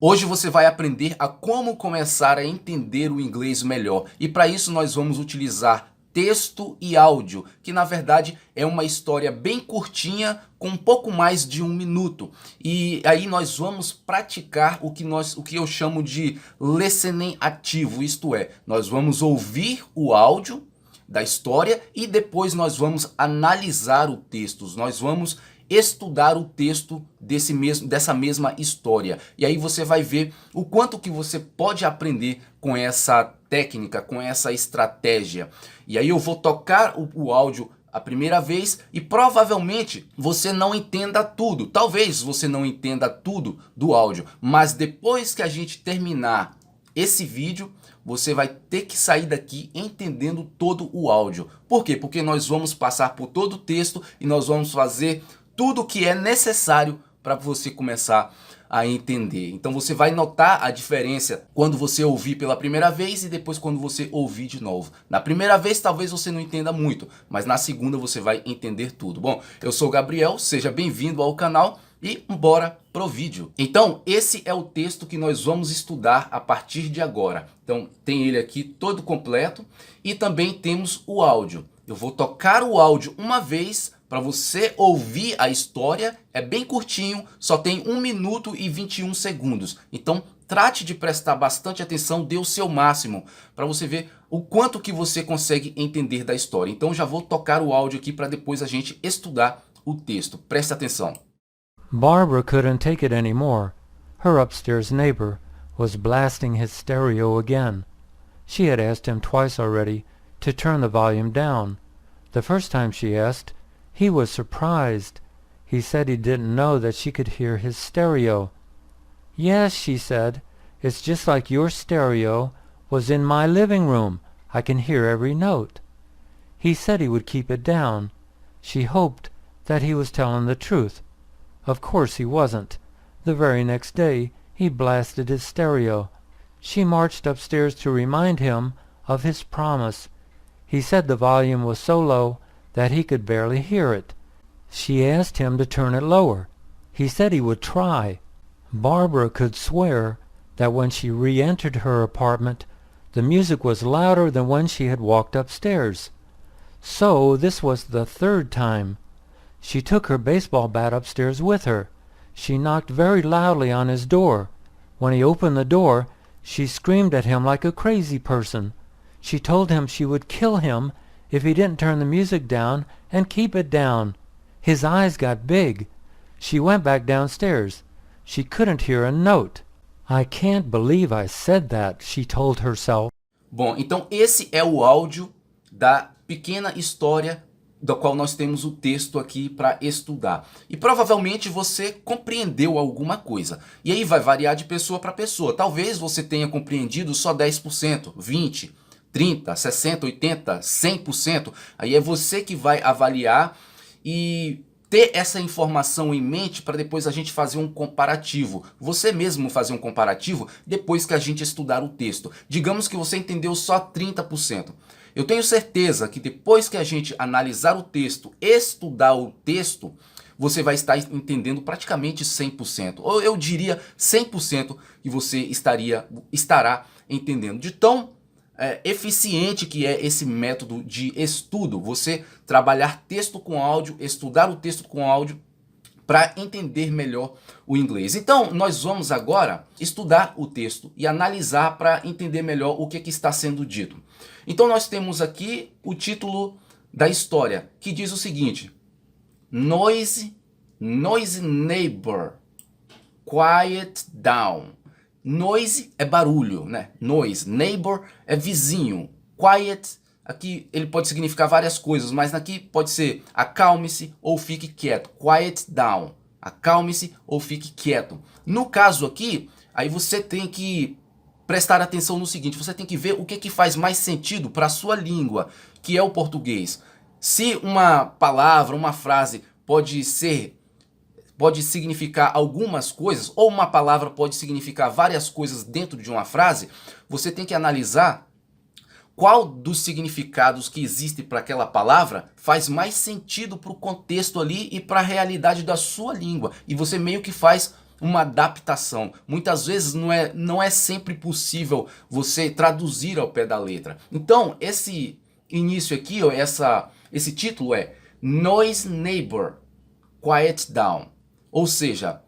Hoje você vai aprender a como começar a entender o inglês melhor. E para isso nós vamos utilizar texto e áudio, que na verdade é uma história bem curtinha com um pouco mais de 1 minuto. E aí nós vamos praticar o que eu chamo de listening ativo, isto é, nós vamos ouvir o áudio da história e depois nós vamos analisar o texto. Nós vamos estudar o texto dessa mesma história. E aí você vai ver o quanto que você pode aprender com essa técnica, com essa estratégia. E aí eu vou tocar o áudio a primeira vez e provavelmente você não entenda tudo. Talvez você não entenda tudo do áudio, mas depois que a gente terminar esse vídeo, você vai ter que sair daqui entendendo todo o áudio. Por quê? Porque nós vamos passar por todo o texto e nós vamos fazer tudo o que é necessário para você começar a entender. Então você vai notar a diferença quando você ouvir pela primeira vez e depois quando você ouvir de novo. Na primeira vez talvez você não entenda muito, mas na segunda você vai entender tudo. Bom, eu sou o Gabriel, seja bem-vindo ao canal e bora pro vídeo. Então esse é o texto que nós vamos estudar a partir de agora. Então tem ele aqui todo completo e também temos o áudio. Eu vou tocar o áudio uma vez para você ouvir a história. É bem curtinho, só tem 1 minuto e 21 segundos. Então trate de prestar bastante atenção, dê o seu máximo para você ver o quanto que você consegue entender da história. Então já vou tocar o áudio aqui para depois a gente estudar o texto. Preste atenção. Barbara couldn't take it anymore. Her upstairs neighbor was blasting his stereo again. She had asked him twice already to turn the volume down. The first time she asked, he was surprised. He said he didn't know that she could hear his stereo. "Yes," she said, "it's just like your stereo was in my living room. I can hear every note." He said he would keep it down. She hoped that he was telling the truth. Of course he wasn't. The very next day he blasted his stereo. She marched upstairs to remind him of his promise. He said the volume was so low that he could barely hear it. She asked him to turn it lower. He said he would try. Barbara could swear that when she re-entered her apartment, the music was louder than when she had walked upstairs. So this was the third time. She took her baseball bat upstairs with her. She knocked very loudly on his door. When he opened the door, she screamed at him like a crazy person. She told him she would kill him if he didn't turn the music down and keep it down. His eyes got big. She went back downstairs. She couldn't hear a note. "I can't believe I said that," she told herself. Bom, então esse é o áudio da pequena história do qual nós temos o texto aqui para estudar. E provavelmente você compreendeu alguma coisa. E aí vai variar de pessoa para pessoa. Talvez você tenha compreendido só 10%, 20%, 30%, 60%, 80%, 100%. Aí é você que vai avaliar e ter essa informação em mente para depois a gente fazer um comparativo. Você mesmo fazer um comparativo depois que a gente estudar o texto. Digamos que você entendeu só 30%. Eu tenho certeza que depois que a gente analisar o texto, estudar o texto, você vai estar entendendo praticamente 100%. Ou eu diria 100% que você estará entendendo. De tão eficiente que é esse método de estudo. Você trabalhar texto com áudio, estudar o texto com áudio para entender melhor o inglês. Então, nós vamos agora estudar o texto e analisar para entender melhor o que está sendo dito. Então, nós temos aqui o título da história, que diz o seguinte: Noisy neighbor, quiet down. Noise é barulho, né? Noise, neighbor é vizinho. Quiet, aqui ele pode significar várias coisas, mas aqui pode ser acalme-se ou fique quieto. Quiet down, acalme-se ou fique quieto. No caso aqui, aí você tem que prestar atenção no seguinte: você tem que ver o que faz mais sentido para a sua língua, que é o português. Se uma palavra, uma frase pode significar algumas coisas, ou uma palavra pode significar várias coisas dentro de uma frase, você tem que analisar qual dos significados que existe para aquela palavra faz mais sentido para o contexto ali e para a realidade da sua língua. E você meio que faz uma adaptação. Muitas vezes não é sempre possível você traduzir ao pé da letra. Então, esse início aqui, ó, esse título é Noise Neighbor, Quiet Down. Ou seja,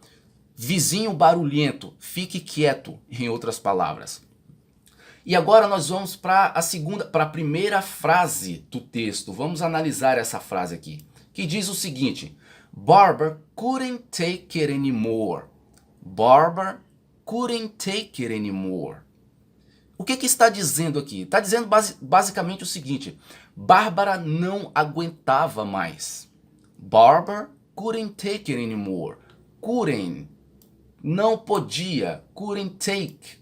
vizinho barulhento, fique quieto, em outras palavras. E agora nós vamos para a primeira frase do texto. Vamos analisar essa frase aqui, que diz o seguinte: Barbara couldn't take it anymore. Barbara couldn't take it anymore. O que está dizendo aqui? Está dizendo basicamente o seguinte: Bárbara não aguentava mais. Barbara couldn't take it anymore. Couldn't, não podia. Couldn't take.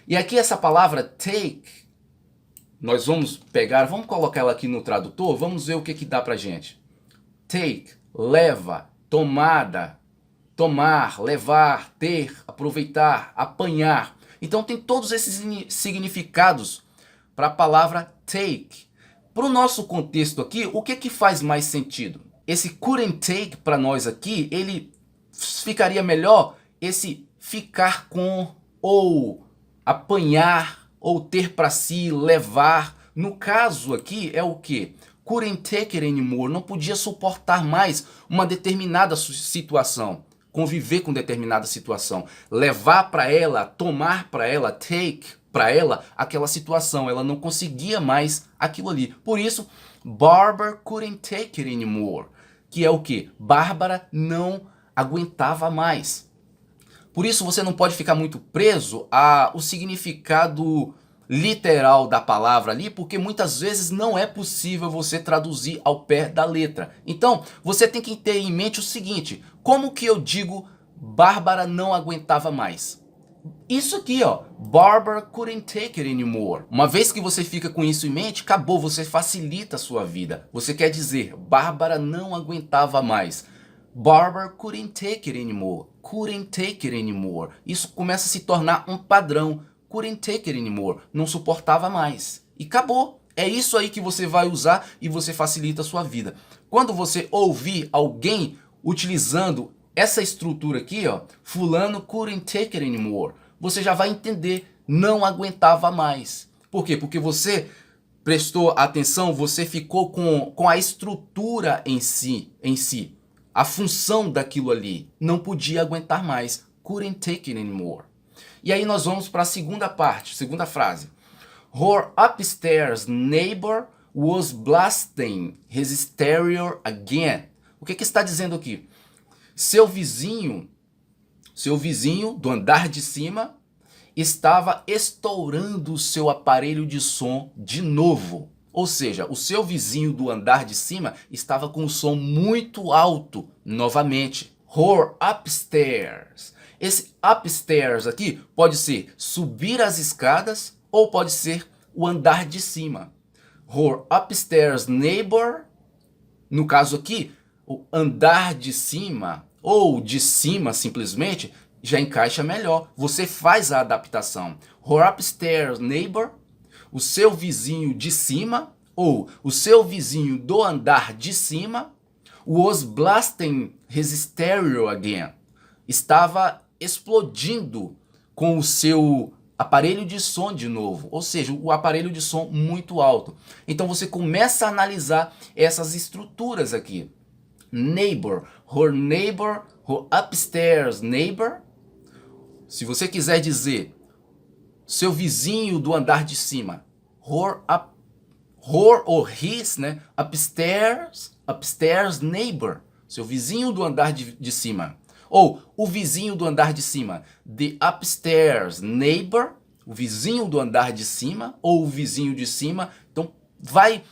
E aqui essa palavra take, nós vamos pegar, vamos colocar ela aqui no tradutor, vamos ver o que dá pra gente. Take, leva, tomada, tomar, levar, ter, aproveitar, apanhar. Então tem todos esses significados para a palavra take. Para o nosso contexto aqui, o que faz mais sentido? Esse couldn't take para nós aqui, ele ficaria melhor esse ficar com ou apanhar ou ter para si, levar. No caso aqui é o que? Couldn't take it anymore, não podia suportar mais uma determinada situação, conviver com determinada situação, levar para ela, tomar para ela, take para ela aquela situação, ela não conseguia mais aquilo ali. Por isso, Barbara couldn't take it anymore, que é o que? Bárbara não aguentava mais. Por isso você não pode ficar muito preso ao significado literal da palavra ali, porque muitas vezes não é possível você traduzir ao pé da letra. Então, você tem que ter em mente o seguinte: como que eu digo Bárbara não aguentava mais? Isso aqui, ó, Barbara couldn't take it anymore. Uma vez que você fica com isso em mente, acabou, você facilita a sua vida. Você quer dizer, Bárbara não aguentava mais. Barbara couldn't take it anymore. Couldn't take it anymore. Isso começa a se tornar um padrão. Couldn't take it anymore. Não suportava mais. E acabou. É isso aí que você vai usar e você facilita a sua vida. Quando você ouvir alguém utilizando essa estrutura aqui, ó, fulano couldn't take it anymore, você já vai entender, não aguentava mais. Por quê? Porque você prestou atenção, você ficou com a estrutura em si. A função daquilo ali, não podia aguentar mais. Couldn't take it anymore. E aí nós vamos para a segunda parte, segunda frase. Her upstairs neighbor was blasting his stereo again. O que está dizendo aqui? Seu vizinho do andar de cima estava estourando o seu aparelho de som de novo. Ou seja, o seu vizinho do andar de cima estava com o som muito alto novamente. Her upstairs. Esse upstairs aqui pode ser subir as escadas ou pode ser o andar de cima. Her upstairs neighbor, no caso aqui, o andar de cima ou de cima simplesmente já encaixa melhor. Você faz a adaptação. Her upstairs neighbor, o seu vizinho de cima ou o seu vizinho do andar de cima, was blasting his stereo again. Estava explodindo com o seu aparelho de som de novo, ou seja, o aparelho de som muito alto. Então você começa a analisar essas estruturas aqui. Neighbor, her upstairs neighbor. Se você quiser dizer seu vizinho do andar de cima, her or his, né? Upstairs neighbor, seu vizinho do andar de cima. Ou o vizinho do andar de cima, the upstairs neighbor, o vizinho do andar de cima, ou o vizinho de cima. Então vai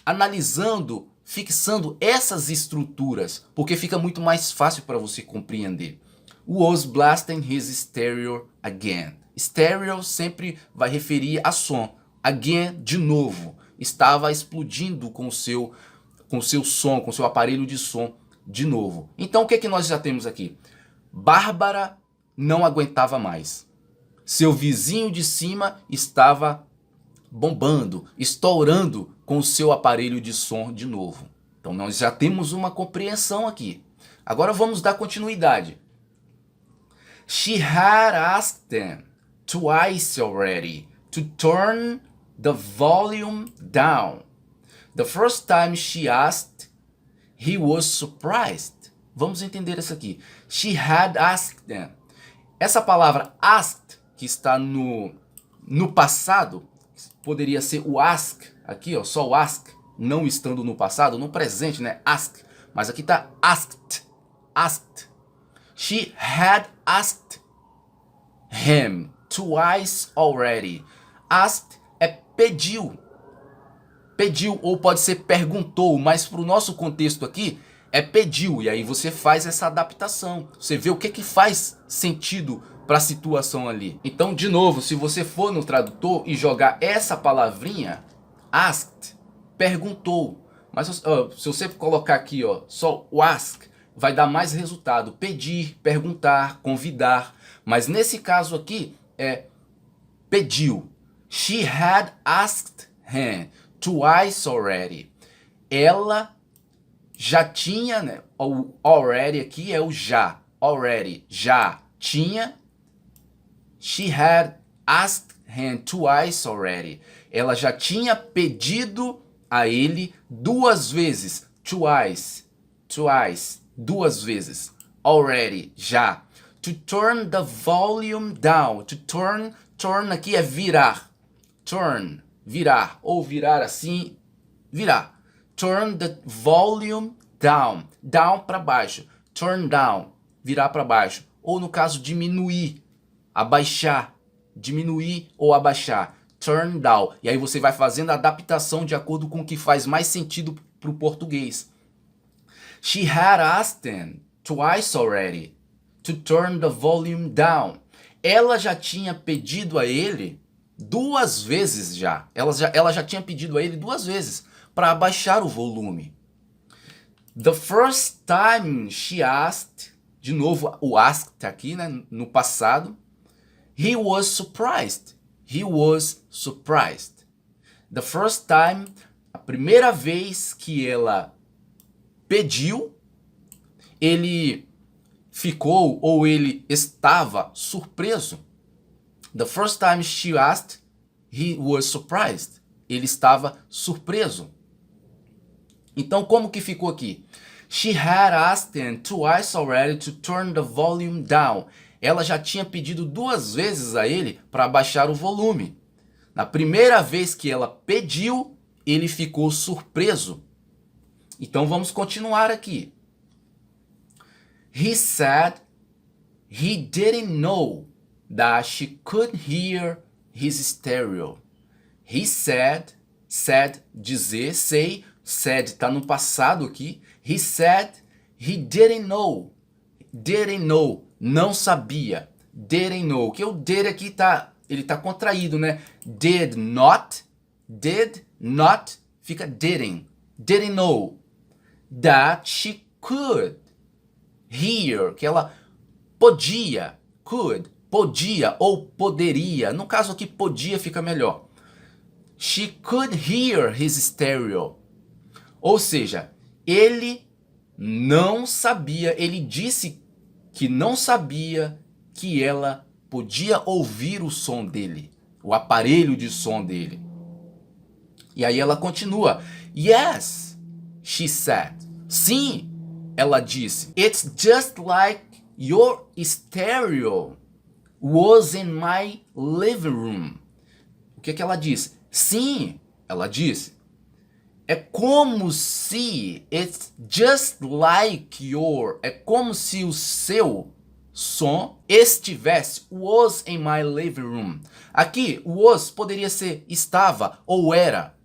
analisando, fixando essas estruturas, porque fica muito mais fácil para você compreender. Was blasting his stereo again. Stereo sempre vai referir a som. Again, de novo. Estava explodindo com o seu som, com o seu aparelho de som de novo. Então o que nós já temos aqui? Bárbara não aguentava mais. Seu vizinho de cima estava bombando, estourando com o seu aparelho de som de novo. Então nós já temos uma compreensão aqui. Agora vamos dar continuidade. She had asked them twice already to turn the volume down. The first time she asked, he was surprised. Vamos entender isso aqui. She had asked them. Essa palavra asked, que está no passado, poderia ser o ask, aqui ó, só o ask, não estando no passado, no presente, né, ask. Mas aqui está asked, asked. She had asked him twice already. Asked é pediu. Pediu, ou pode ser perguntou, mas para o nosso contexto aqui, é pediu. E aí você faz essa adaptação. Você vê o que faz sentido para a situação ali. Então, de novo, se você for no tradutor e jogar essa palavrinha, asked, perguntou. Mas se você colocar aqui ó, só o ask, vai dar mais resultado. Pedir, perguntar, convidar. Mas nesse caso aqui, é pediu. She had asked him twice already. Ela já tinha, né? O already aqui é o já. Already, já tinha. She had asked him twice already. Ela já tinha pedido a ele duas vezes. Twice, twice, duas vezes. Already, já. To turn the volume down. To turn, turn aqui é virar. Turn, virar. Ou virar assim, virar. Turn the volume down. Down para baixo. Turn down, virar para baixo. Ou no caso, diminuir, abaixar. Diminuir ou abaixar. Turn down. E aí você vai fazendo a adaptação de acordo com o que faz mais sentido para o português. She had asked them twice already to turn the volume down. Ela já tinha pedido a ele duas vezes já. Ela já tinha pedido a ele duas vezes para abaixar o volume. The first time she asked, de novo o asked aqui, né, no passado. He was surprised. He was surprised. The first time, a primeira vez que ela pediu, ele ficou ou ele estava surpreso. The first time she asked, he was surprised. Ele estava surpreso. Então, como que ficou aqui? She had asked him twice already to turn the volume down. Ela já tinha pedido duas vezes a ele para abaixar o volume. Na primeira vez que ela pediu, ele ficou surpreso. Então vamos continuar aqui. He said he didn't know that she could hear his stereo. He said, dizer, say, said está no passado aqui. He said he didn't know. Didn't know, não sabia. Didn't know. Que o did aqui ele tá contraído, né? Did not, fica didn't. Didn't know that she could hear, que ela podia, could, podia ou poderia. No caso aqui, podia fica melhor. She could hear his stereo. Ou seja, ele não sabia, ele disse que não sabia que ela podia ouvir o som dele, o aparelho de som dele. E aí ela continua. Yes, she said. Sim, ela disse. It's just like your stereo was in my living room. O que ela disse? Sim, ela disse. É como se, it's just like your, é como se o seu som estivesse, was in my living room. Aqui, was poderia ser estava ou era.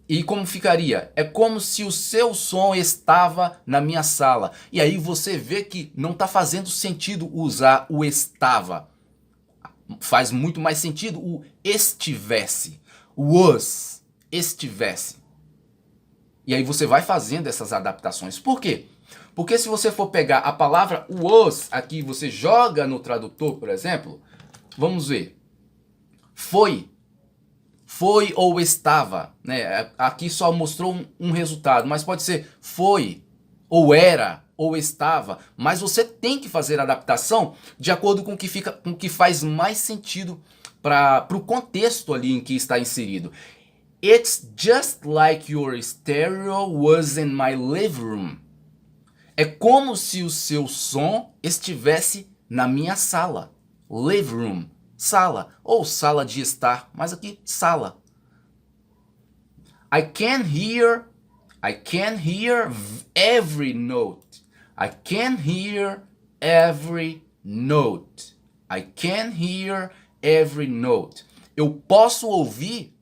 E como ficaria? É como se o seu som estava na minha sala. E aí você vê que não está fazendo sentido usar o estava. Faz muito mais sentido o estivesse. Was, estivesse. E aí você vai fazendo essas adaptações. Por quê? Porque se você for pegar a palavra was aqui, você joga no tradutor, por exemplo, vamos ver. Foi ou estava, né? Aqui só mostrou um resultado, mas pode ser foi ou era, ou estava, mas você tem que fazer a adaptação de acordo com o que faz mais sentido para o contexto ali em que está inserido. It's just like your stereo was in my living room. É como se o seu som estivesse na minha sala. Living room, sala, ou sala de estar, mas aqui sala. I can hear every note. I can hear every note. I can hear every note. Eu posso ouvir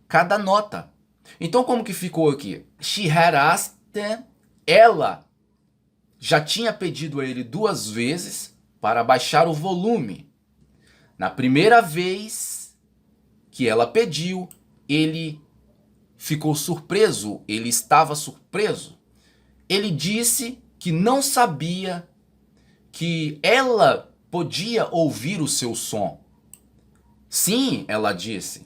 cada nota. Então como que ficou aqui? She had asked him. Ela já tinha pedido a ele 2 vezes para baixar o volume. Na primeira vez que ela pediu, ele ficou surpreso, ele estava surpreso. Ele disse que não sabia que ela podia ouvir o seu som. Sim, ela disse.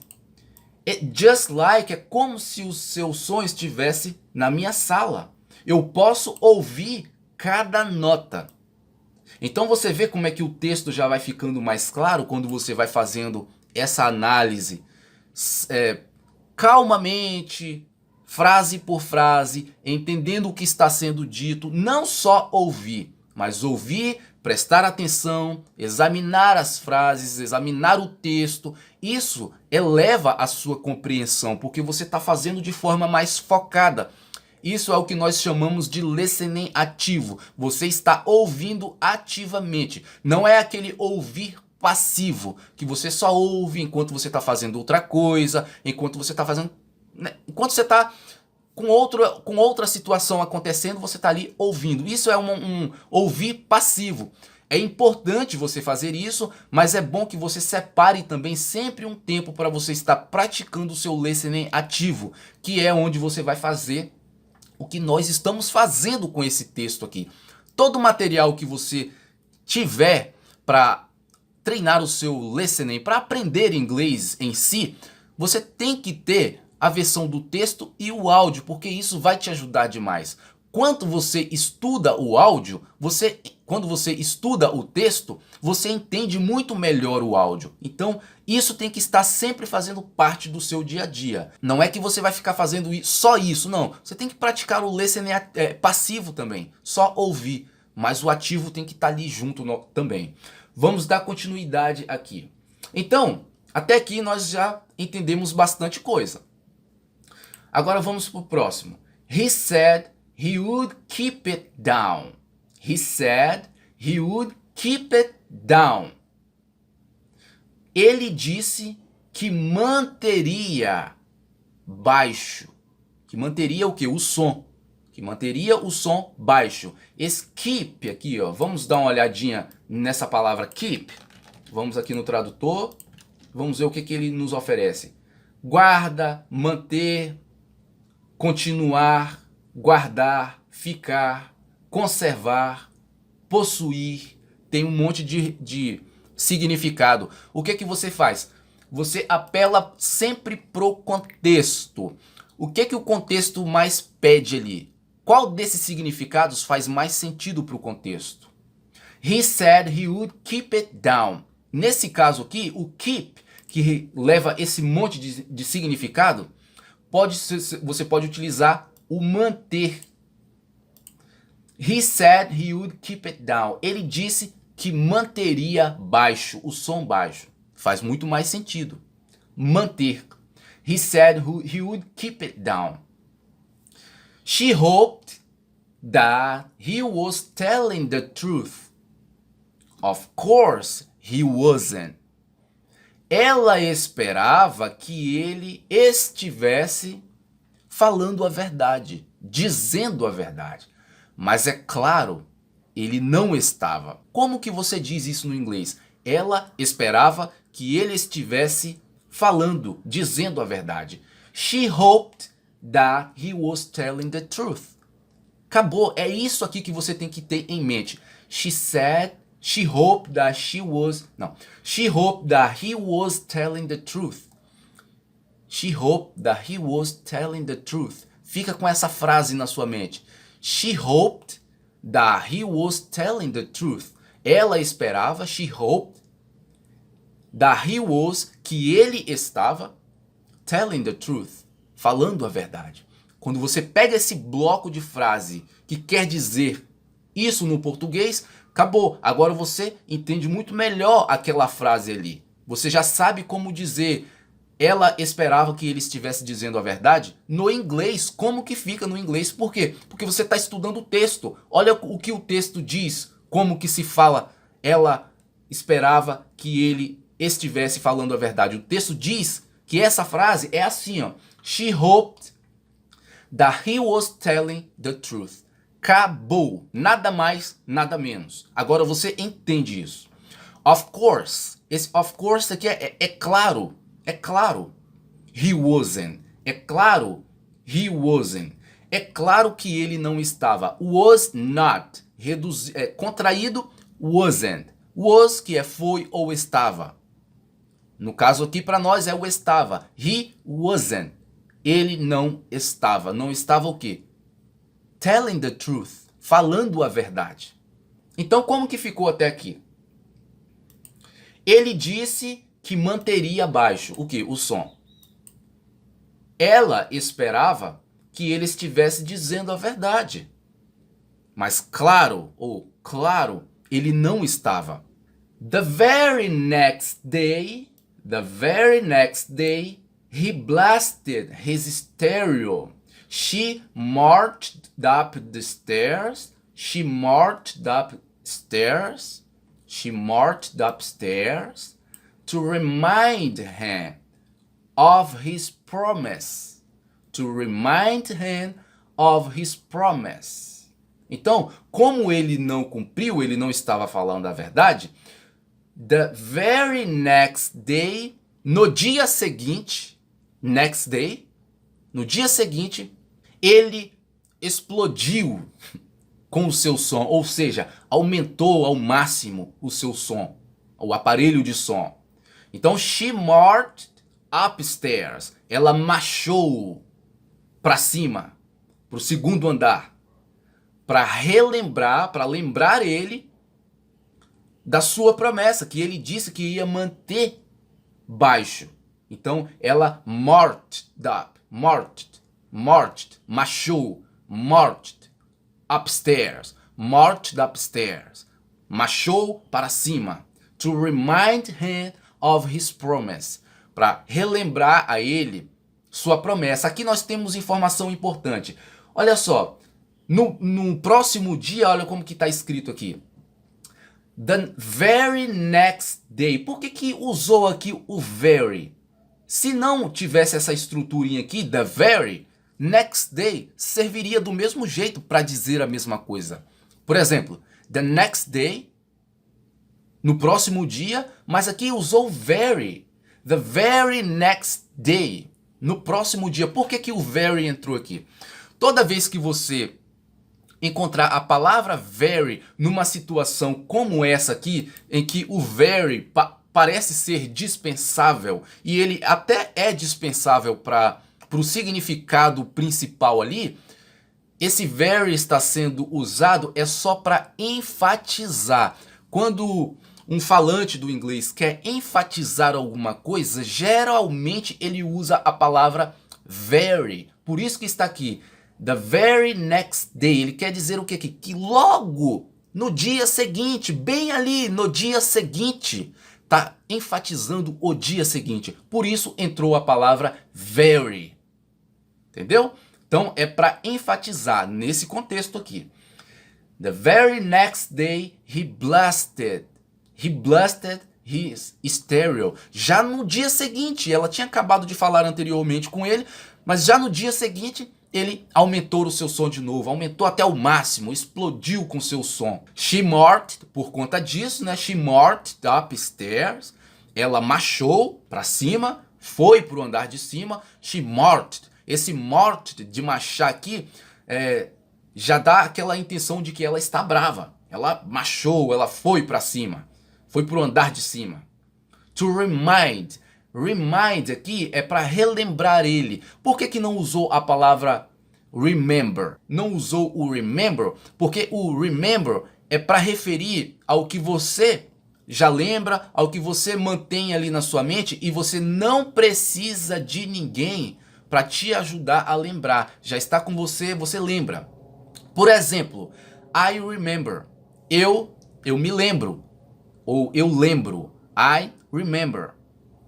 It just like é como se o seu som estivesse na minha sala. Eu posso ouvir cada nota. Então você vê como é que o texto já vai ficando mais claro quando você vai fazendo essa análise calmamente, frase por frase, entendendo o que está sendo dito, não só ouvir, mas ouvir, prestar atenção, examinar as frases, examinar o texto. Isso eleva a sua compreensão, porque você está fazendo de forma mais focada. Isso é o que nós chamamos de listening ativo. Você está ouvindo ativamente. Não é aquele ouvir passivo, que você só ouve enquanto você está fazendo outra coisa, enquanto você está fazendo... Enquanto você está com outra situação acontecendo, você está ali ouvindo. Isso é um ouvir passivo. É importante você fazer isso, mas é bom que você separe também sempre um tempo para você estar praticando o seu listening ativo, que é onde você vai fazer o que nós estamos fazendo com esse texto aqui. Todo material que você tiver para treinar o seu listening, para aprender inglês em si, você tem que ter a versão do texto e o áudio, porque isso vai te ajudar demais. Quando você estuda o áudio, quando você estuda o texto, você entende muito melhor o áudio. Então, isso tem que estar sempre fazendo parte do seu dia a dia. Não é que você vai ficar fazendo só isso, não. Você tem que praticar o listening passivo também, só ouvir. Mas o ativo tem que estar ali junto também. Vamos dar continuidade aqui. Então, até aqui nós já entendemos bastante coisa. Agora vamos para o próximo. He said he would keep it down. He said he would keep it down. Ele disse que manteria baixo. Que manteria o quê? O som. Que manteria o som baixo. Esse keep aqui, ó, vamos dar uma olhadinha nessa palavra keep. Vamos aqui no tradutor. Vamos ver o que ele nos oferece. Guarda, manter, continuar, guardar, ficar, conservar, possuir. Tem um monte de significado. O que você faz? Você apela sempre pro contexto. O que o contexto mais pede ali? Qual desses significados faz mais sentido para o contexto? He said he would keep it down. Nesse caso aqui, o keep, que leva esse monte de significado, você pode utilizar o manter. He said he would keep it down. Ele disse que manteria baixo, o som baixo. Faz muito mais sentido. Manter. He said he would keep it down. She hoped that he was telling the truth. Of course he wasn't. Ela esperava que ele estivesse falando a verdade, dizendo a verdade. Mas é claro, ele não estava. Como que você diz isso no inglês? Ela esperava que ele estivesse falando, dizendo a verdade. She hoped that he was telling the truth. Acabou. É isso aqui que você tem que ter em mente. She hoped that She hoped that he was telling the truth. She hoped that he was telling the truth. Fica com essa frase na sua mente. She hoped that he was telling the truth. Ela esperava, she hoped, that he was, que ele estava, telling the truth, falando a verdade. Quando você pega esse bloco de frase que quer dizer isso no português, acabou. Agora você entende muito melhor aquela frase ali. Você já sabe como dizer, ela esperava que ele estivesse dizendo a verdade. No inglês, como que fica no inglês? Por quê? Porque você está estudando o texto. Olha o que o texto diz, como que se fala, ela esperava que ele estivesse falando a verdade. O texto diz que essa frase é assim, ó. She hoped that he was telling the truth. Acabou. Nada mais, nada menos. Agora você entende isso. Of course. Esse of course aqui é claro. É claro. He wasn't. É claro. He wasn't. É claro que ele não estava. Was not. Contraído. Wasn't. Was, que é foi ou estava. No caso aqui para nós é o estava. He wasn't. Ele não estava. Não estava o quê? Telling the truth. Falando a verdade. Então como que ficou até aqui? Ele disse que manteria baixo o quê? O som. Ela esperava que ele estivesse dizendo a verdade. Mas claro, ele não estava. The very next day, he blasted his stereo. She marched up the stairs. She marched upstairs to remind him of his promise. Então, como ele não cumpriu, ele não estava falando a verdade, the very next day, no dia seguinte, ele explodiu com o seu som, ou seja, aumentou ao máximo o seu som, o aparelho de som. Então, she marched upstairs. Ela marchou para cima, para o segundo andar, para lembrar ele da sua promessa, que ele disse que ia manter baixo. Então, ela marched, marchou, upstairs, marchou para cima, to remind him of his promise, para relembrar a ele sua promessa. Aqui nós temos informação importante. Olha só, no próximo dia, olha como que está escrito aqui. The very next day. Por que usou aqui o very? Se não tivesse essa estruturinha aqui, the very, next day serviria do mesmo jeito para dizer a mesma coisa. Por exemplo, the next day, no próximo dia, mas aqui usou very. The very next day, no próximo dia. Por que o very entrou aqui? Toda vez que você encontrar a palavra very numa situação como essa aqui, em que o very parece ser dispensável, e ele até é dispensável para o significado principal ali, esse very está sendo usado é só para enfatizar. Quando um falante do inglês quer enfatizar alguma coisa, geralmente ele usa a palavra very. Por isso que está aqui, the very next day. Ele quer dizer o que aqui? Que logo no dia seguinte, bem ali no dia seguinte, está enfatizando o dia seguinte. Por isso entrou a palavra very. Entendeu? Então é para enfatizar nesse contexto aqui. The very next day he blasted his stereo. Já no dia seguinte, ela tinha acabado de falar anteriormente com ele, mas já no dia seguinte ele aumentou o seu som de novo, aumentou até o máximo, explodiu com seu som. She marched, por conta disso, né? She marched upstairs. Ela marchou para cima, foi para o andar de cima. She marched. Esse marched de marchar aqui já dá aquela intenção de que ela está brava. Ela marchou, ela foi para cima, foi para o andar de cima. To remind. Remind aqui é para relembrar ele. Por que não usou a palavra remember. Não usou o remember porque o remember é para referir ao que você já lembra, ao que você mantém ali na sua mente e você não precisa de ninguém para te ajudar a lembrar. Já está com você, você lembra. Por exemplo, I remember. Eu me lembro. Ou eu lembro. I remember.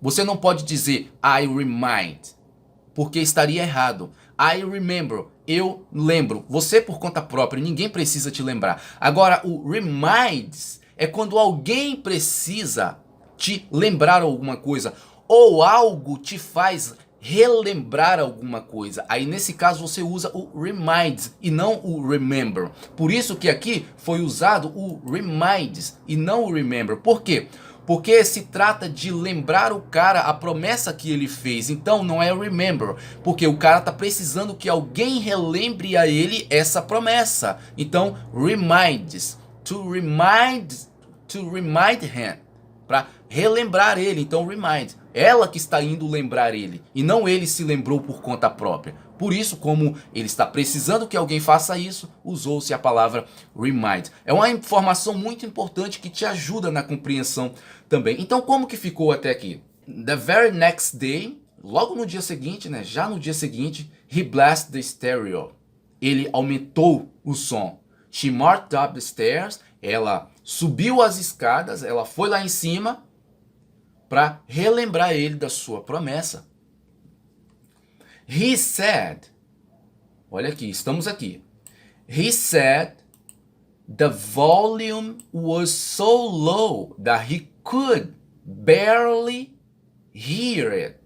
Você não pode dizer I remind, porque estaria errado. I remember. Eu lembro. Você por conta própria, ninguém precisa te lembrar. Agora, o reminds é quando alguém precisa te lembrar alguma coisa. Ou algo te faz relembrar alguma coisa. Aí nesse caso você usa o reminds e não o remember. Por isso que aqui foi usado o reminds e não o remember. Por quê? Porque se trata de lembrar o cara a promessa que ele fez. Então não é remember, porque o cara tá precisando que alguém relembre a ele essa promessa. Então reminds, to remind him, para relembrar ele. Então remind, ela que está indo lembrar ele e não ele se lembrou por conta própria. Por isso, como ele está precisando que alguém faça isso, usou-se a palavra remind. É uma informação muito importante que te ajuda na compreensão também. Então, como que ficou até aqui? The very next day, logo no dia seguinte, né? Já no dia seguinte, he blessed the stereo. Ele aumentou o som. She marched up the stairs. Ela subiu as escadas, ela foi lá em cima para relembrar ele da sua promessa. He said, olha aqui, estamos aqui. He said the volume was so low that he could barely hear it.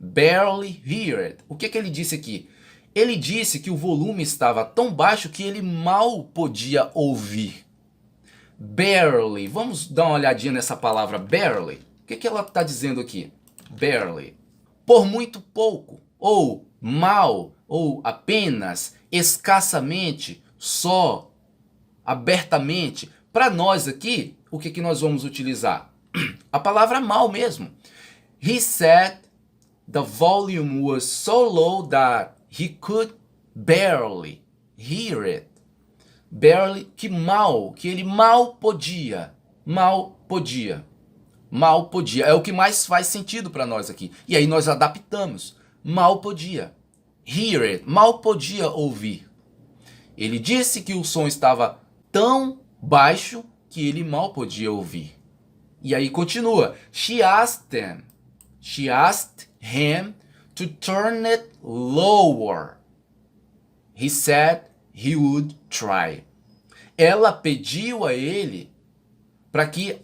Barely hear it. O que ele disse aqui? Ele disse que o volume estava tão baixo que ele mal podia ouvir. Barely. Vamos dar uma olhadinha nessa palavra barely. O que ela está dizendo aqui? Barely. Por muito pouco. Ou mal. Ou apenas. Escassamente. Só. Abertamente. Para nós aqui, o que nós vamos utilizar? A palavra mal mesmo. He said the volume was so low that he could barely hear it. Barely, que ele mal podia. Mal podia. Mal podia. É o que mais faz sentido para nós aqui. E aí nós adaptamos. Mal podia. Hear it. Mal podia ouvir. Ele disse que o som estava tão baixo que ele mal podia ouvir. E aí continua. She asked him to turn it lower. He said he would try. Ela pediu a ele para que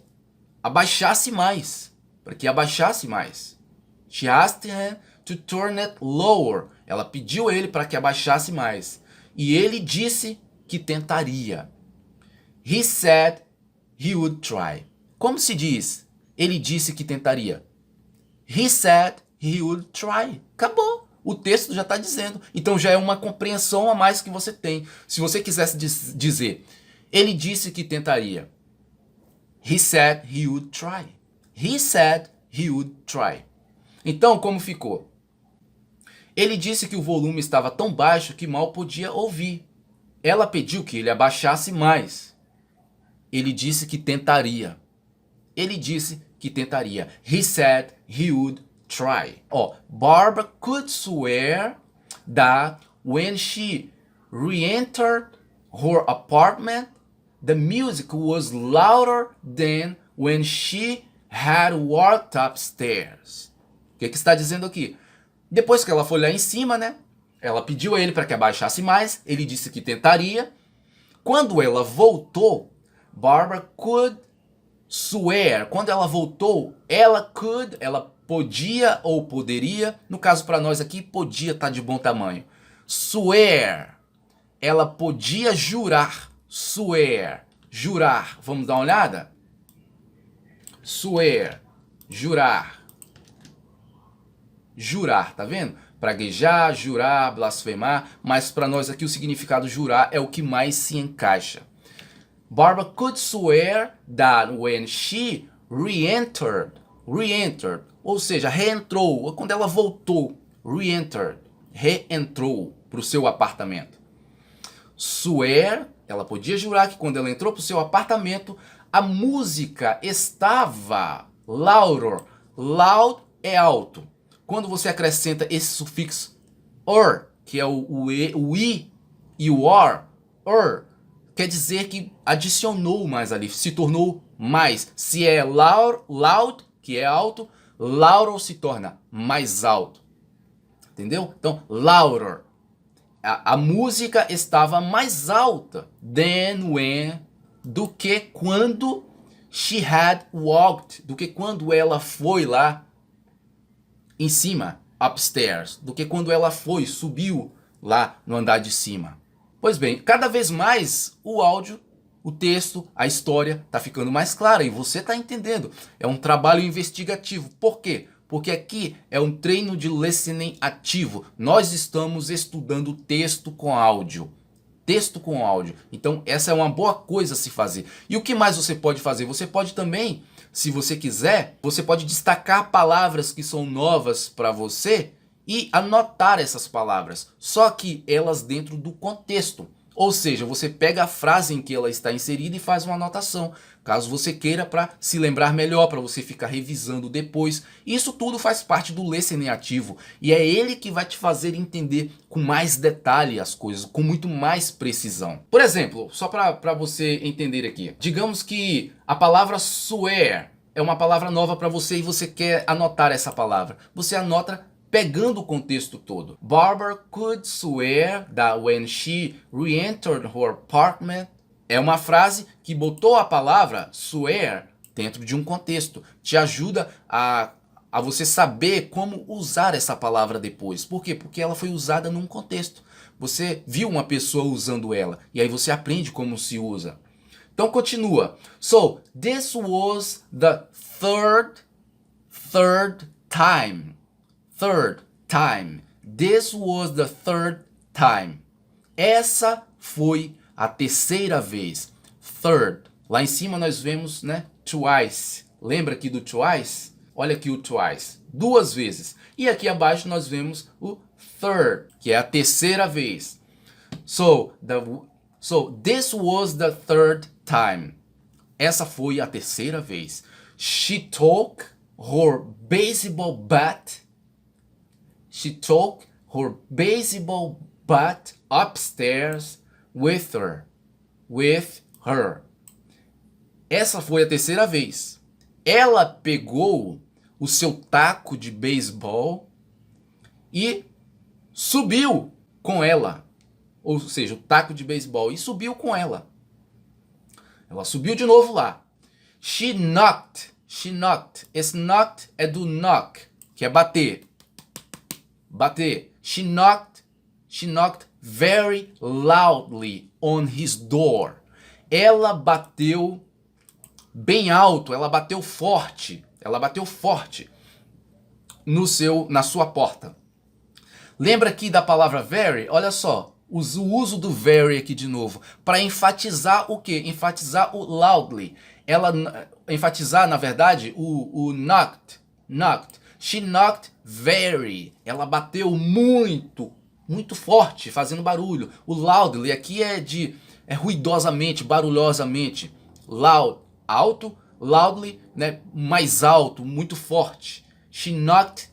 abaixasse mais. She asked him to turn it lower. Ela pediu a ele para que abaixasse mais. E ele disse que tentaria. He said he would try. Como se diz? Ele disse que tentaria. He said he would try. Acabou. O texto já está dizendo. Então já é uma compreensão a mais que você tem. Se você quisesse dizer, ele disse que tentaria. He said he would try. He said he would try. Então, como ficou? Ele disse que o volume estava tão baixo que mal podia ouvir. Ela pediu que ele abaixasse mais. Ele disse que tentaria. He said he would try. Barbara could swear that when she re-entered her apartment, the music was louder than when she had walked upstairs. O que está dizendo aqui? Depois que ela foi lá em cima, né? Ela pediu a ele para que abaixasse mais. Ele disse que tentaria. Quando ela voltou, Barbara could swear. Quando ela voltou, ela podia ou poderia. No caso para nós aqui, podia estar de bom tamanho. Swear. Ela podia jurar. Swear. Jurar. Vamos dar uma olhada? Swear. Jurar. Jurar, tá vendo? Praguejar, jurar, blasfemar. Mas para nós aqui o significado jurar é o que mais se encaixa. Barbara could swear that when she re-entered, ou seja, reentrou, quando ela voltou, re-entered, reentrou para o seu apartamento. Swear, ela podia jurar que quando ela entrou para o seu apartamento, a música estava louder. Loud é alto. Quando você acrescenta esse sufixo or, que é o i e o or, quer dizer que adicionou mais ali, se tornou mais. Se é loud, que é alto, louder se torna mais alto. Entendeu? Então, louder. A música estava mais alta do que quando she had walked, do que quando ela foi lá em cima, upstairs, do que quando ela subiu lá no andar de cima. Pois bem, cada vez mais o áudio, o texto, a história está ficando mais clara e você está entendendo. É um trabalho investigativo. Por quê? Porque aqui é um treino de listening ativo. Nós estamos estudando texto com áudio. Texto com áudio. Então essa é uma boa coisa a se fazer. E o que mais você pode fazer? Você pode também, se você quiser, você pode destacar palavras que são novas para você e anotar essas palavras. Só que elas dentro do contexto. Ou seja, você pega a frase em que ela está inserida e faz uma anotação. Caso você queira, para se lembrar melhor, para você ficar revisando depois. Isso tudo faz parte do listening ativo. E é ele que vai te fazer entender com mais detalhe as coisas, com muito mais precisão. Por exemplo, só para você entender aqui. Digamos que a palavra swear é uma palavra nova para você e você quer anotar essa palavra. Você anota pegando o contexto todo. Barbara could swear that when she re-entered her apartment. É uma frase que botou a palavra swear dentro de um contexto. Te ajuda a você saber como usar essa palavra depois. Por quê? Porque ela foi usada num contexto. Você viu uma pessoa usando ela e aí você aprende como se usa. Então continua. So, this was the third time. Third time. This was the third time. Essa foi a terceira vez. Third. Lá em cima nós vemos, né? Twice. Lembra aqui do twice? Olha aqui o twice. Duas vezes. E aqui abaixo nós vemos o third, que é a terceira vez. So this was the third time. Essa foi a terceira vez. She took her baseball bat. She took her baseball bat upstairs with her. Essa foi a terceira vez. Ela pegou o seu taco de beisebol e subiu com ela. Ou seja, o taco de beisebol e subiu com ela. Ela subiu de novo lá. She knocked. Esse knocked é do knock, que é bater. Bater. She knocked very loudly on his door. Ela bateu bem alto, ela bateu forte na sua porta. Lembra aqui da palavra very? Olha só, o uso do very aqui de novo, para enfatizar o quê? Enfatizar o loudly. Enfatizar, na verdade, o knocked. She knocked very. Ela bateu muito forte, fazendo barulho. O loudly aqui é ruidosamente, barulhosamente. Loud, alto, loudly, né, mais alto, muito forte. She knocked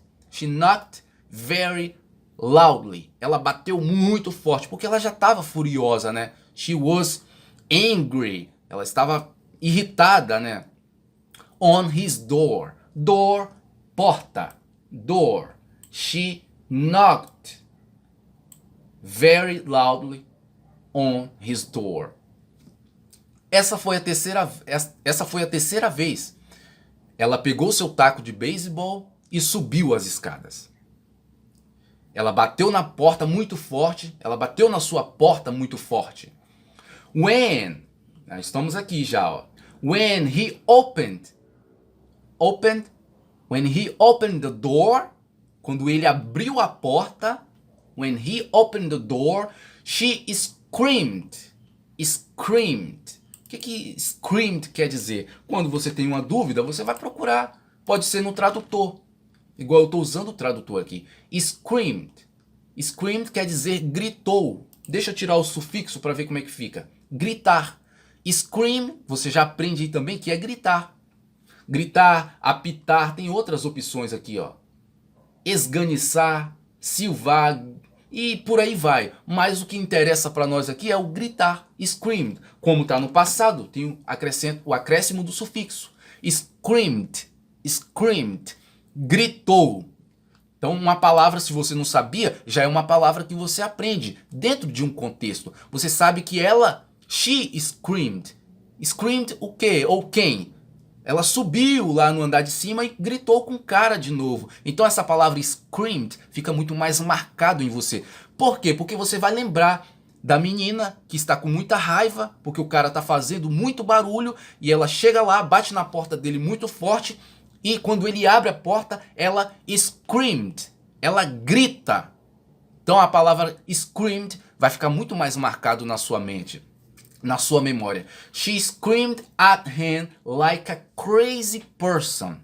very loudly. Ela bateu muito forte, porque ela já estava furiosa, né? She was angry. Ela estava irritada, né? On his door. Door, porta. Door. She knocked very loudly on his door. Essa foi a terceira vez. Ela pegou seu taco de beisebol e subiu as escadas. Ela bateu na porta muito forte. Ela bateu na sua porta muito forte. When, estamos aqui já, ó. When he opened the door, quando ele abriu a porta, when he opened the door, she screamed. O que screamed quer dizer? Quando você tem uma dúvida, você vai procurar. Pode ser no tradutor. Igual eu estou usando o tradutor aqui. Screamed. Screamed quer dizer gritou. Deixa eu tirar o sufixo para ver como é que fica. Gritar. Scream, você já aprende aí também que é gritar. Gritar, apitar, tem outras opções aqui, ó. Esganiçar, silvar e por aí vai. Mas o que interessa para nós aqui é o gritar. Screamed. Como está no passado, tem o acréscimo do sufixo. Screamed. Screamed. Gritou. Então, uma palavra, se você não sabia, já é uma palavra que você aprende dentro de um contexto. Você sabe que she screamed. Screamed o quê? Ou quem? Ela subiu lá no andar de cima e gritou com cara de novo. Então, essa palavra screamed fica muito mais marcado em você. Por quê? Porque você vai lembrar da menina que está com muita raiva, porque o cara está fazendo muito barulho, e ela chega lá, bate na porta dele muito forte, e quando ele abre a porta, ela screamed. Ela grita. Então a palavra screamed vai ficar muito mais marcado na sua mente, na sua memória. She screamed at him like a crazy person.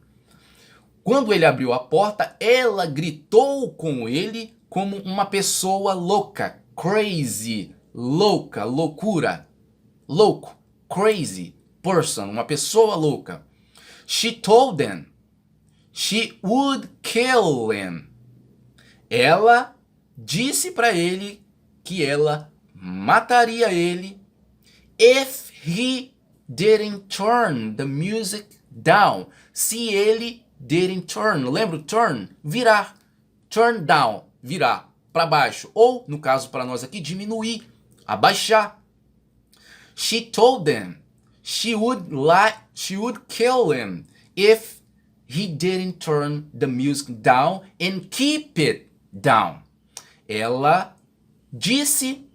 Quando ele abriu a porta, ela gritou com ele como uma pessoa louca. Crazy, louca, loucura. Louco, crazy person, uma pessoa louca. She told them she would kill him. Ela disse para ele que ela mataria ele if he didn't turn the music down. Se ele didn't turn, lembra o turn? Virar. Turn down, virar para baixo. Ou, no caso para nós aqui, diminuir, abaixar. She told them she would kill him if he didn't turn the music down and keep it down. Ela disse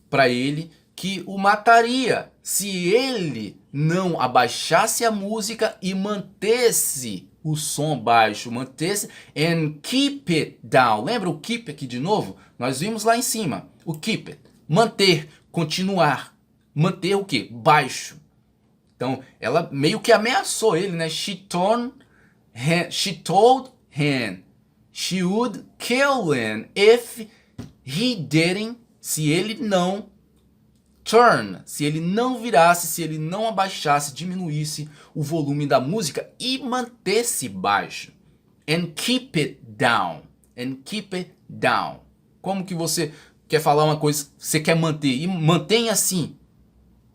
para ele que o mataria se ele não abaixasse a música e mantesse o som baixo, mantesse and keep it down. Lembra o keep aqui de novo? Nós vimos lá em cima. O keep it, manter, continuar. Manter o quê? Baixo. Então, ela meio que ameaçou ele, né? She told him she would kill him if he didn't, se ele não turn, se ele não virasse, se ele não abaixasse, diminuísse o volume da música e mantesse baixo. And keep it down. And keep it down. Como que você quer falar uma coisa, você quer manter e mantém assim.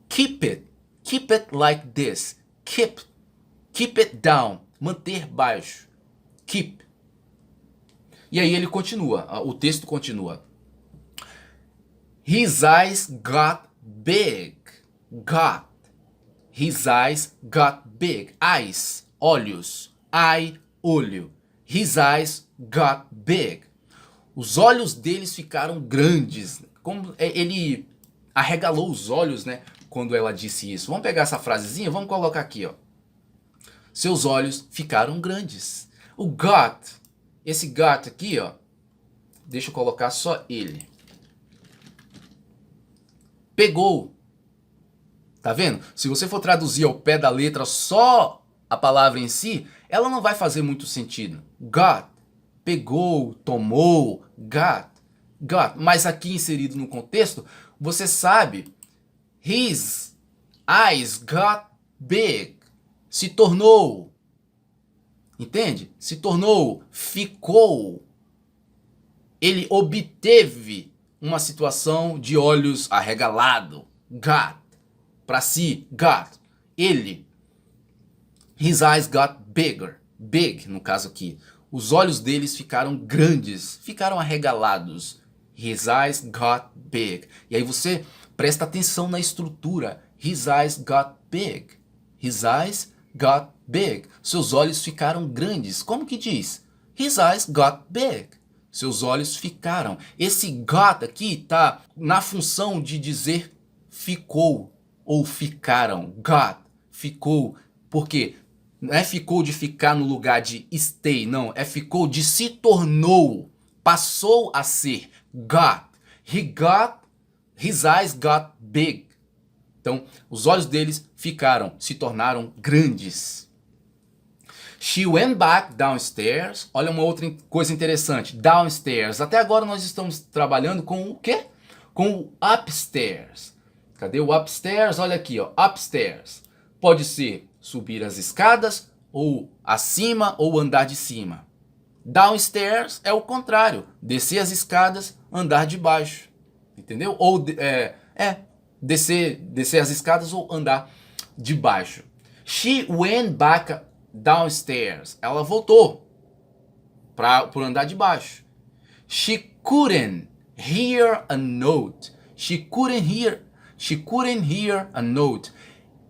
Keep it. Keep it like this. Keep it down. Manter baixo. Keep. E aí ele continua, o texto continua. His eyes got big. Got. His eyes got big. Eyes, olhos. Eye, olho. His eyes got big. Os olhos deles ficaram grandes. Como ele arregalou os olhos, né? Quando ela disse isso. Vamos pegar essa frasezinha, vamos colocar aqui, ó. Seus olhos ficaram grandes. O got, esse got aqui, ó. Deixa eu colocar só ele. Pegou. Tá vendo? Se você for traduzir ao pé da letra só a palavra em si, ela não vai fazer muito sentido. Got, pegou, tomou, got. Mas aqui inserido no contexto, você sabe, his eyes got big. Se tornou. Entende? Se tornou, ficou. Ele obteve uma situação de olhos arregalado. Got. Para si, got. Ele. His eyes got bigger. Big, no caso aqui. Os olhos deles ficaram grandes. Ficaram arregalados. His eyes got big. E aí você presta atenção na estrutura. His eyes got big. His eyes got big. Seus olhos ficaram grandes. Como que diz? His eyes got big. Seus olhos ficaram. Esse got aqui tá na função de dizer ficou ou ficaram. Got, ficou. Por quê? Não é ficou de ficar no lugar de stay, não. É ficou de se tornou. Passou a ser. Got. His eyes got big. Então, os olhos deles ficaram, se tornaram grandes. She went back downstairs. Olha uma outra coisa interessante. Downstairs. Até agora nós estamos trabalhando com o quê? Com o upstairs. Cadê o upstairs? Olha aqui, ó. Upstairs. Pode ser subir as escadas, ou acima, ou andar de cima. Downstairs é o contrário. Descer as escadas, andar de baixo. Entendeu? Ou descer as escadas ou andar de baixo. She went back downstairs. Ela voltou para o andar de baixo. She couldn't hear a note. She couldn't hear a note.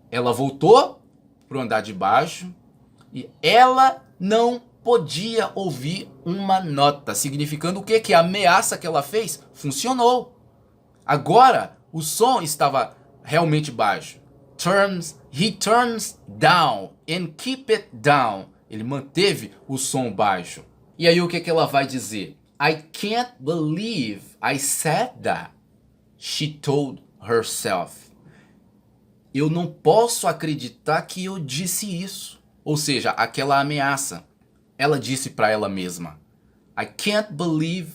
Ela voltou para o andar de baixo e ela não podia ouvir uma nota. Significando o quê? Que a ameaça que ela fez funcionou. Agora, o som estava realmente baixo. He turns down and keep it down. Ele manteve o som baixo. E aí o que ela vai dizer? I can't believe I said that. She told herself. Eu não posso acreditar que eu disse isso. Ou seja, aquela ameaça. Ela disse para ela mesma. I can't believe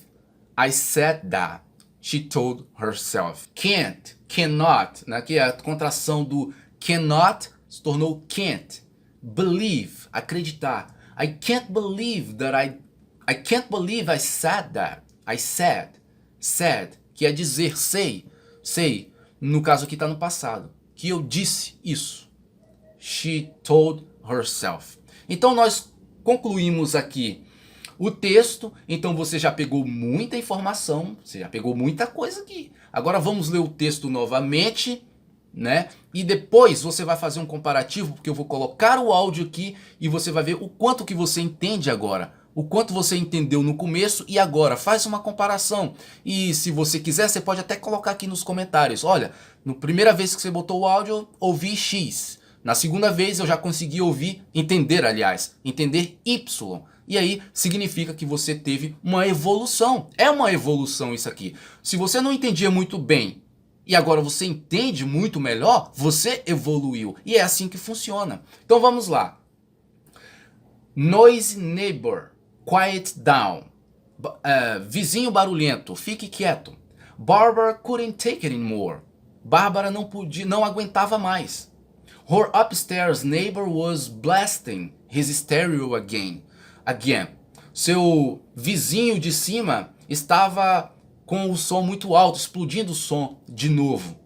I said that. She told herself. Can't, cannot, né? Que é a contração do cannot se tornou can't. Believe, acreditar. I can't believe I said that. I said, que é dizer, sei, no caso aqui está no passado, que eu disse isso. She told herself. Então nós concluímos aqui o texto, então você já pegou muita informação, você já pegou muita coisa aqui. Agora vamos ler o texto novamente, né? E depois você vai fazer um comparativo, porque eu vou colocar o áudio aqui e você vai ver o quanto que você entende agora. O quanto você entendeu no começo e agora. Faz uma comparação. E se você quiser, você pode até colocar aqui nos comentários. Olha, na primeira vez que você botou o áudio, eu ouvi X. Na segunda vez eu já consegui entender Y. E aí significa que você teve uma evolução. É uma evolução isso aqui. Se você não entendia muito bem e agora você entende muito melhor, você evoluiu. E é assim que funciona. Então vamos lá. Noisy neighbor, quiet down. Vizinho barulhento, fique quieto. Barbara couldn't take it anymore. Bárbara não aguentava mais. Her upstairs neighbor was blasting his stereo again. Seu vizinho de cima estava com o som muito alto, explodindo o som de novo.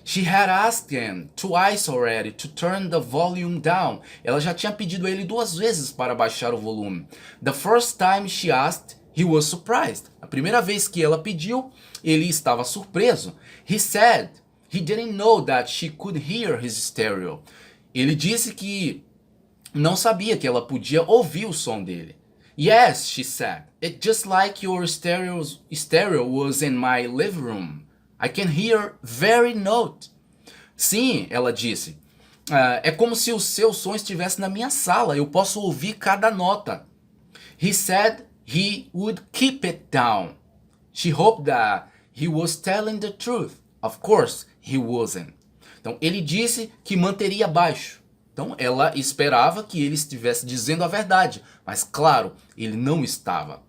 She had asked him twice already to turn the volume down. Ela já tinha pedido a ele 2 vezes para baixar o volume. The first time she asked, he was surprised. A primeira vez que ela pediu, ele estava surpreso. He said he didn't know that she could hear his stereo. Ele disse que não sabia que ela podia ouvir o som dele. Yes, she said. It's just like your stereo was in my living room. I can hear every note. Sim, ela disse. É como se o seu som estivesse na minha sala. Eu posso ouvir cada nota. He said he would keep it down. She hoped that he was telling the truth. Of course, he wasn't. Então, ele disse que manteria baixo. Então, ela esperava que ele estivesse dizendo a verdade. Mas, claro, ele não estava.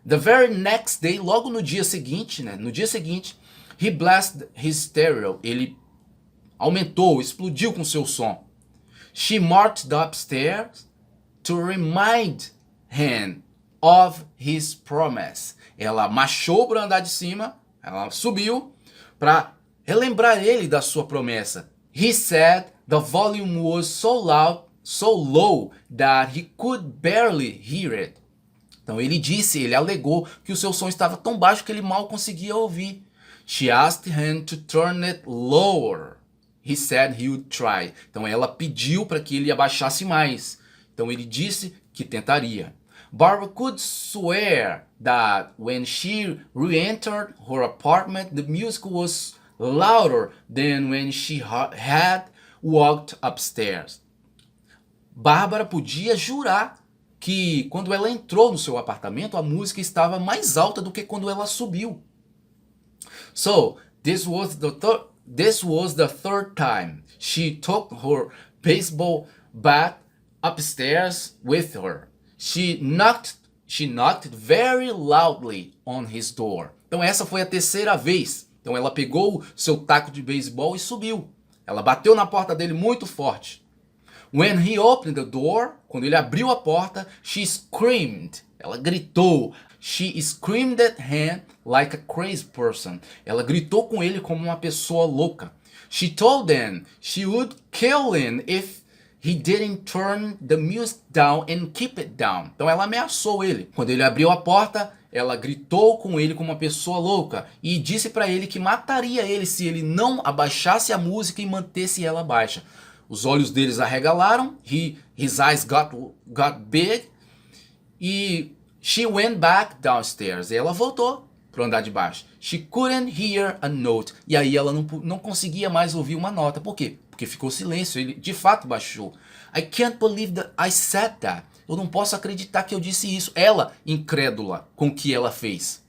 The very next day, logo no dia seguinte, he blasted his stereo. Ele aumentou, explodiu com seu som. She marched upstairs to remind him of his promise. Ela marchou para andar de cima, ela subiu para relembrar ele da sua promessa. He said the volume was so low that he could barely hear it. Então ele alegou que o seu som estava tão baixo que ele mal conseguia ouvir. She asked him to turn it lower. He said he would try. Então ela pediu para que ele abaixasse mais. Então ele disse que tentaria. Barbara could swear that when she re-entered her apartment, the music was louder than when she had walked upstairs. Bárbara podia jurar que quando ela entrou no seu apartamento, a música estava mais alta do que quando ela subiu. So, this was the third time she took her baseball bat upstairs with her. She knocked very loudly on his door. Então essa foi a terceira vez. Então ela pegou seu taco de beisebol e subiu. Ela bateu na porta dele muito forte. When he opened the door, quando ele abriu a porta, she screamed. Ela gritou. She screamed at him like a crazy person. Ela gritou com ele como uma pessoa louca. She told him she would kill him if he didn't turn the music down and keep it down. Então ela ameaçou ele. Quando ele abriu a porta, ela gritou com ele como uma pessoa louca e disse para ele que mataria ele se ele não abaixasse a música e mantesse ela baixa. Os olhos deles arregalaram. His eyes got big. E she went back downstairs. E ela voltou para o andar de baixo. She couldn't hear a note. E aí ela não conseguia mais ouvir uma nota. Por quê? Porque ficou silêncio. Ele de fato baixou. I can't believe that I said that. Eu não posso acreditar que eu disse isso. Ela, incrédula com o que ela fez.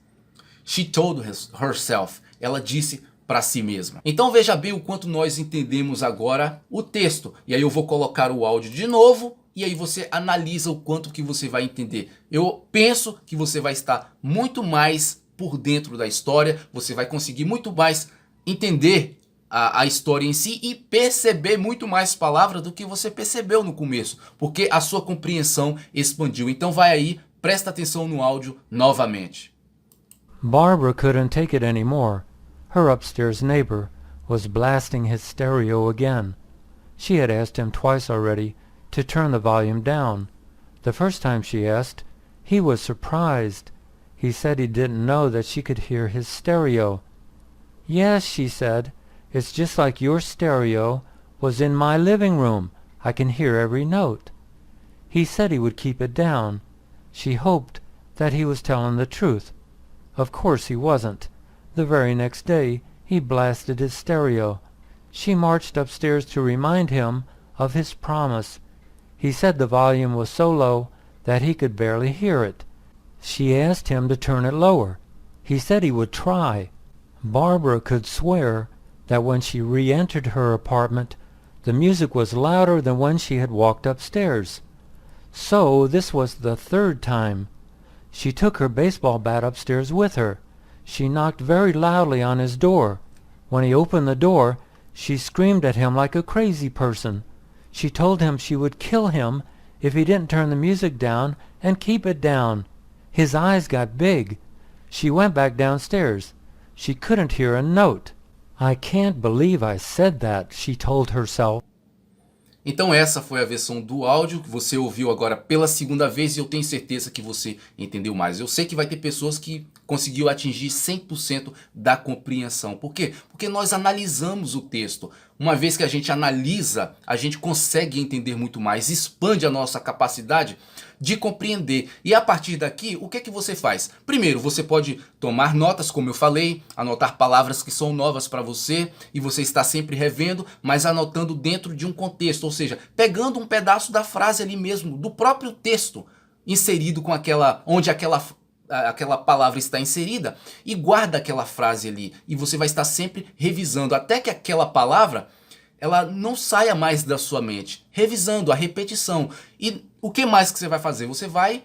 She told herself. Ela disse para si mesma. Então veja bem o quanto nós entendemos agora o texto. E aí eu vou colocar o áudio de novo. E aí você analisa o quanto que você vai entender. Eu penso que você vai estar muito mais por dentro da história. Você vai conseguir muito mais entender a história em si e perceber muito mais palavras do que você percebeu no começo, porque a sua compreensão expandiu. Então vai aí, presta atenção no áudio novamente. Barbara couldn't take it anymore. Her upstairs neighbor was blasting his stereo again. She had asked him twice already to turn the volume down. The first time she asked, he was surprised. He said he didn't know that she could hear his stereo. Yes, she said, it's just like your stereo was in my living room. I can hear every note. He said he would keep it down. She hoped that he was telling the truth. Of course he wasn't. The very next day he blasted his stereo. She marched upstairs to remind him of his promise. He said the volume was so low that he could barely hear it. She asked him to turn it lower. He said he would try. Barbara could swear that when she re-entered her apartment, the music was louder than when she had walked upstairs. So this was the third time. She took her baseball bat upstairs with her. She knocked very loudly on his door. When he opened the door, she screamed at him like a crazy person. She told him she would kill him if he didn't turn the music down and keep it down. His eyes got big. She went back downstairs. She couldn't hear a note. I can't believe I said that, she told herself. Então essa foi a versão do áudio que você ouviu agora pela segunda vez e eu tenho certeza que você entendeu mais. Eu sei que vai ter pessoas que conseguiu atingir 100% da compreensão. Por quê? Porque nós analisamos o texto. Uma vez que a gente analisa, a gente consegue entender muito mais, expande a nossa capacidade de compreender. E a partir daqui, o que é que você faz? Primeiro, você pode tomar notas, como eu falei, anotar palavras que são novas para você e você está sempre revendo, mas anotando dentro de um contexto, ou seja, pegando um pedaço da frase ali mesmo, do próprio texto, inserido com onde aquela palavra está inserida e guarda aquela frase ali. E você vai estar sempre revisando até que aquela palavra ela não saia mais da sua mente, revisando a repetição. E o que mais que você vai fazer? Você vai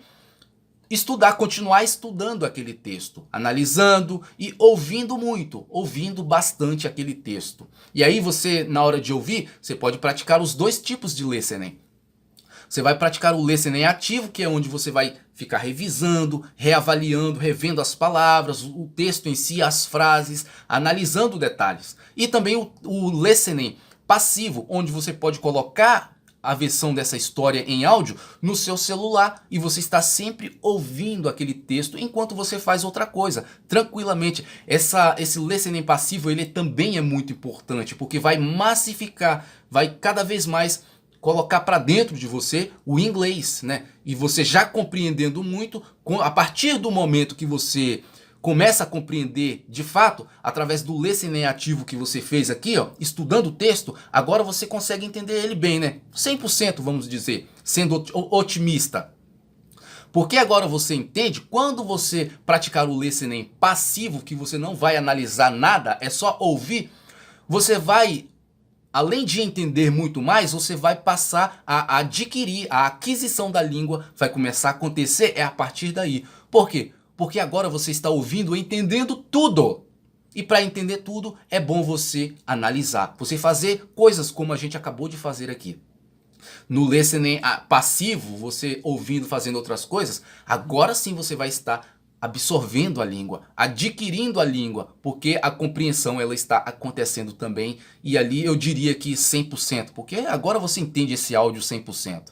estudar, continuar estudando aquele texto, analisando e ouvindo muito, ouvindo bastante aquele texto. E aí você, na hora de ouvir, você pode praticar os dois tipos de listening. Você vai praticar o listening ativo, que é onde você vai ficar revisando, reavaliando, revendo as palavras, o texto em si, as frases, analisando detalhes. E também o listening passivo, onde você pode colocar a versão dessa história em áudio no seu celular e você está sempre ouvindo aquele texto enquanto você faz outra coisa, tranquilamente. Esse listening passivo ele também é muito importante, porque vai massificar, vai cada vez mais colocar para dentro de você o inglês, né? E você já compreendendo muito, a partir do momento que você começa a compreender de fato, através do listening ativo que você fez aqui, ó, estudando o texto, agora você consegue entender ele bem, né? 100%, vamos dizer, sendo otimista. Porque agora você entende, quando você praticar o listening passivo, que você não vai analisar nada, é só ouvir, você vai além de entender muito mais, você vai passar a adquirir, a aquisição da língua vai começar a acontecer a partir daí. Por quê? Porque agora você está ouvindo e entendendo tudo. E para entender tudo é bom você analisar, você fazer coisas como a gente acabou de fazer aqui. No listening passivo, você ouvindo, fazendo outras coisas, agora sim você vai estar absorvendo a língua, adquirindo a língua, porque a compreensão ela está acontecendo também, e ali eu diria que 100%, porque agora você entende esse áudio 100%.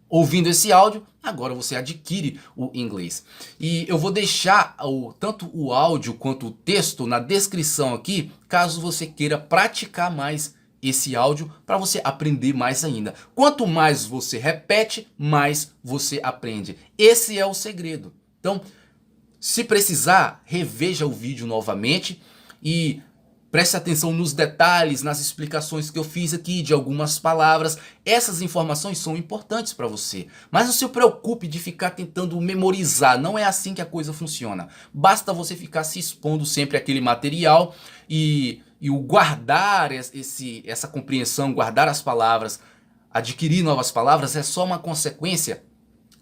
Ouvindo esse áudio, agora você adquire o inglês. E eu vou deixar tanto o áudio quanto o texto na descrição aqui, caso você queira praticar mais esse áudio para você aprender mais ainda. Quanto mais você repete, mais você aprende. Esse é o segredo. Então, se precisar, reveja o vídeo novamente e preste atenção nos detalhes, nas explicações que eu fiz aqui de algumas palavras. Essas informações são importantes para você. Mas não se preocupe de ficar tentando memorizar. Não é assim que a coisa funciona. Basta você ficar se expondo sempre àquele material e o guardar essa compreensão, guardar as palavras, adquirir novas palavras é só uma consequência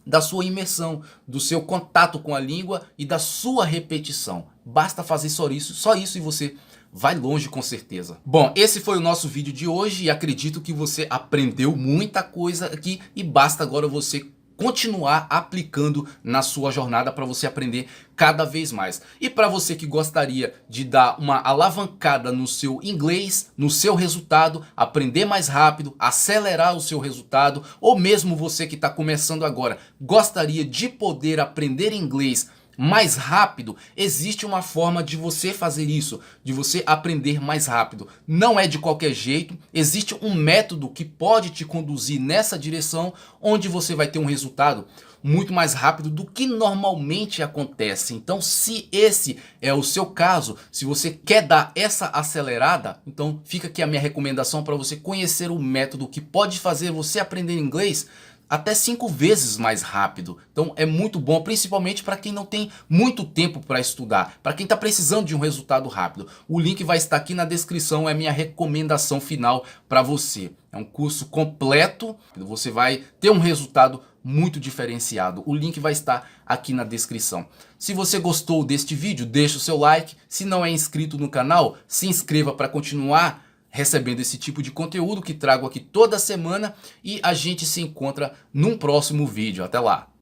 da sua imersão, do seu contato com a língua e da sua repetição. Basta fazer só isso e você vai longe com certeza. Bom, esse foi o nosso vídeo de hoje e acredito que você aprendeu muita coisa aqui e basta agora você continuar aplicando na sua jornada para você aprender cada vez mais. E para você que gostaria de dar uma alavancada no seu inglês, no seu resultado, aprender mais rápido, acelerar o seu resultado, ou mesmo você que está começando agora, gostaria de poder aprender inglês mais rápido, existe uma forma de você fazer isso, de você aprender mais rápido. Não é de qualquer jeito, existe um método que pode te conduzir nessa direção, onde você vai ter um resultado muito mais rápido do que normalmente acontece. Então, se esse é o seu caso, se você quer dar essa acelerada, então fica aqui a minha recomendação para você conhecer o método que pode fazer você aprender inglês até 5 vezes mais rápido. Então é muito bom, principalmente para quem não tem muito tempo para estudar, para quem está precisando de um resultado rápido. O link vai estar aqui na descrição, é minha recomendação final para você. É um curso completo, você vai ter um resultado muito diferenciado. O link vai estar aqui na descrição. Se você gostou deste vídeo, deixa o seu like. Se não é inscrito no canal, se inscreva para continuar recebendo esse tipo de conteúdo que trago aqui toda semana, e a gente se encontra num próximo vídeo. Até lá!